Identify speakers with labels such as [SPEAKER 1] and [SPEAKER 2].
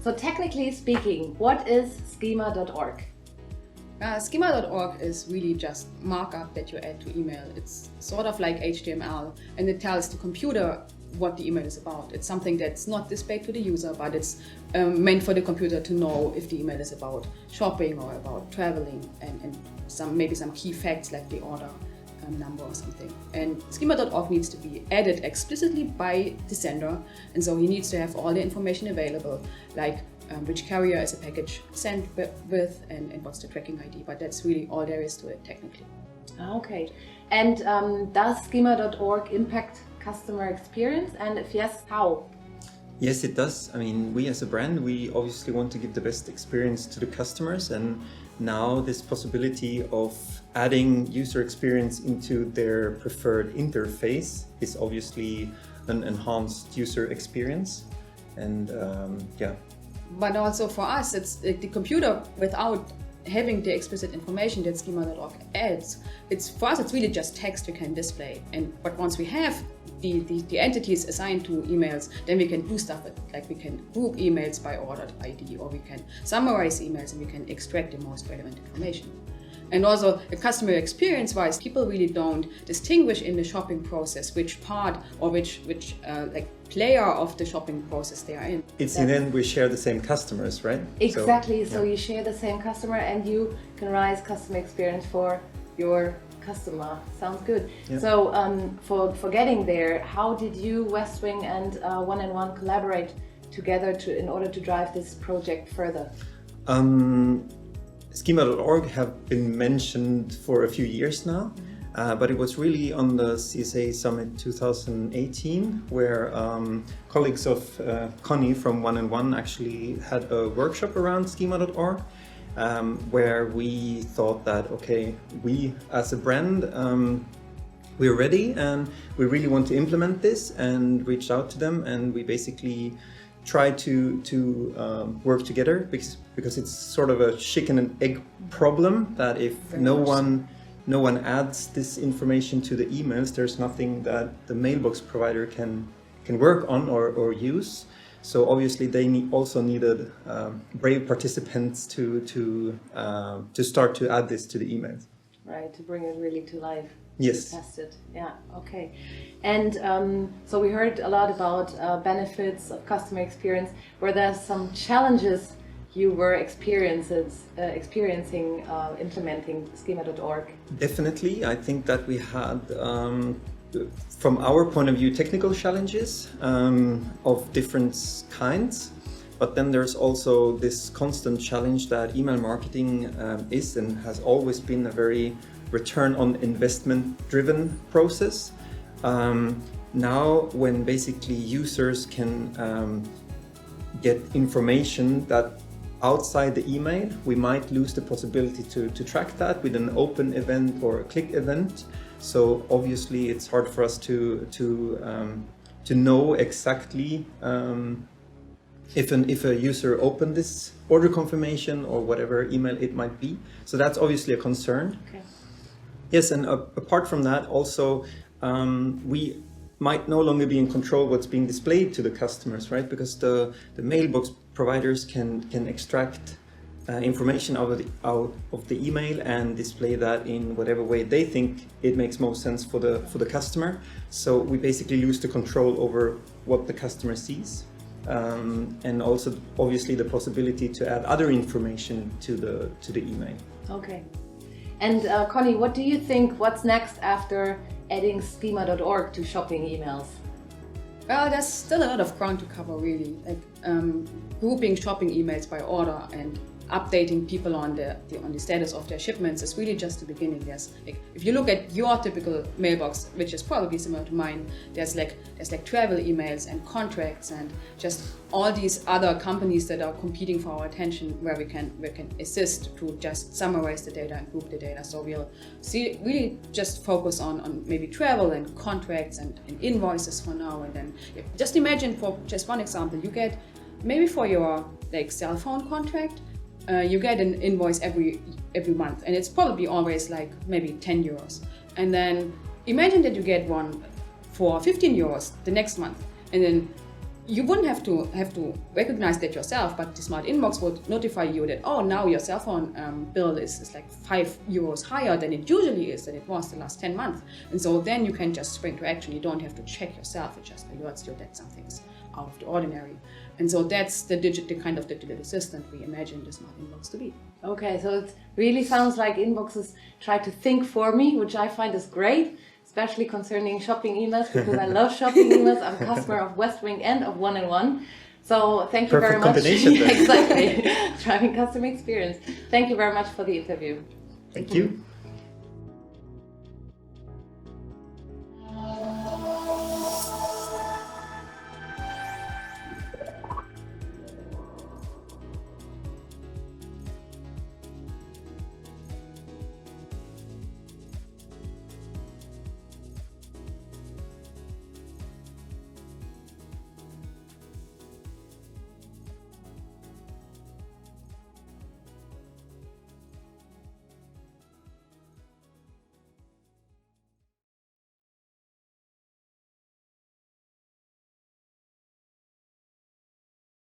[SPEAKER 1] So technically speaking, what is schema.org?
[SPEAKER 2] Schema.org is really just markup that you add to email. It's sort of like HTML, and it tells the computer what the email is about. It's something that's not displayed to the user, but it's meant for the computer to know if the email is about shopping or about traveling, and maybe some key facts like the order number or something. And schema.org needs to be added explicitly by the sender, and so he needs to have all the information available, like which carrier is a package sent with and what's the tracking ID, but that's really all there is to it technically.
[SPEAKER 1] Okay, and does schema.org impact customer experience, and if yes, how?
[SPEAKER 3] Yes, it does. I mean, we as a brand, we obviously want to give the best experience to the customers, and now this possibility of adding user experience into their preferred interface is obviously an enhanced user experience. And
[SPEAKER 2] But also for us, it's the computer without having the explicit information that schema.org adds. For us, it's really just text we can display. But once we have the entities assigned to emails, then we can do stuff with it. Like we can group emails by ordered ID, or we can summarize emails and we can extract the most relevant information. And also, the customer experience-wise, people really don't distinguish in the shopping process which part or which player of the shopping process they are in.
[SPEAKER 3] It's in the end we share the same customers, right?
[SPEAKER 1] Exactly. So you share the same customer, and you can raise customer experience for your customer. Sounds good. Yeah. So for getting there, how did you, Westwing and One&One collaborate together in order to drive this project further?
[SPEAKER 3] Schema.org have been mentioned for a few years now, but it was really on the CSA Summit 2018 where colleagues of Conny from One&One actually had a workshop around Schema.org, where we thought that, okay, we as a brand, we're ready and we really want to implement this, and reached out to them, and we basically try to work together because it's sort of a chicken and egg problem that if no one adds this information to the emails, there's nothing that the mailbox provider can work on or use. So obviously they also needed brave participants to start to add this to the emails.
[SPEAKER 1] Right, to bring it really to life.
[SPEAKER 3] Yes.
[SPEAKER 1] Test it. Yeah. Okay. And so we heard a lot about benefits of customer experience. Were there some challenges you were experiencing implementing schema.org?
[SPEAKER 3] Definitely. I think that we had, from our point of view, technical challenges of different kinds. But then there's also this constant challenge that email marketing is and has always been a very return on investment driven process. Now when basically users can get information that outside the email, we might lose the possibility to track that with an open event or a click event. So obviously it's hard for us to know exactly if a user opened this order confirmation or whatever email it might be. So that's obviously a concern.
[SPEAKER 1] Okay.
[SPEAKER 3] Yes, and apart from that, also we might no longer be in control what's being displayed to the customers, right? Because the mailbox providers can extract information out of the email and display that in whatever way they think it makes most sense for the customer. So we basically lose the control over what the customer sees. And also obviously the possibility to add other information to the email.
[SPEAKER 1] Okay. And Conny, what do you think, what's next after adding schema.org to shopping emails?
[SPEAKER 2] Well, there's still a lot of ground to cover, really. Like grouping shopping emails by order and updating people on the status of their shipments is really just the beginning. There's like, if you look at your typical mailbox, which is probably similar to mine, there's like travel emails and contracts and just all these other companies that are competing for our attention, where we can assist to just summarize the data and group the data. So we'll really just focus on maybe travel and contracts and invoices for now. And then just imagine, for just one example, you get maybe for your like cell phone contract, you get an invoice every month, and it's probably always like maybe 10 euros. And then imagine that you get one for 15 euros the next month, and then you wouldn't have to recognize that yourself, but the smart inbox would notify you that, oh, now your cell phone bill is like €5 higher than it usually is, than it was the last 10 months. And so then you can just spring to action. You don't have to check yourself. It just alerts you that something's out of the ordinary. And so that's the kind of digital assistant we imagine the smart inbox to be.
[SPEAKER 1] Okay, so it really sounds like inboxes try to think for me, which I find is great, especially concerning shopping emails, because I love shopping emails. I'm a customer of Westwing and of 1&1. So thank you very much.
[SPEAKER 3] Combination then.
[SPEAKER 1] Exactly. Driving customer experience. Thank you very much for the interview.
[SPEAKER 3] Thank you.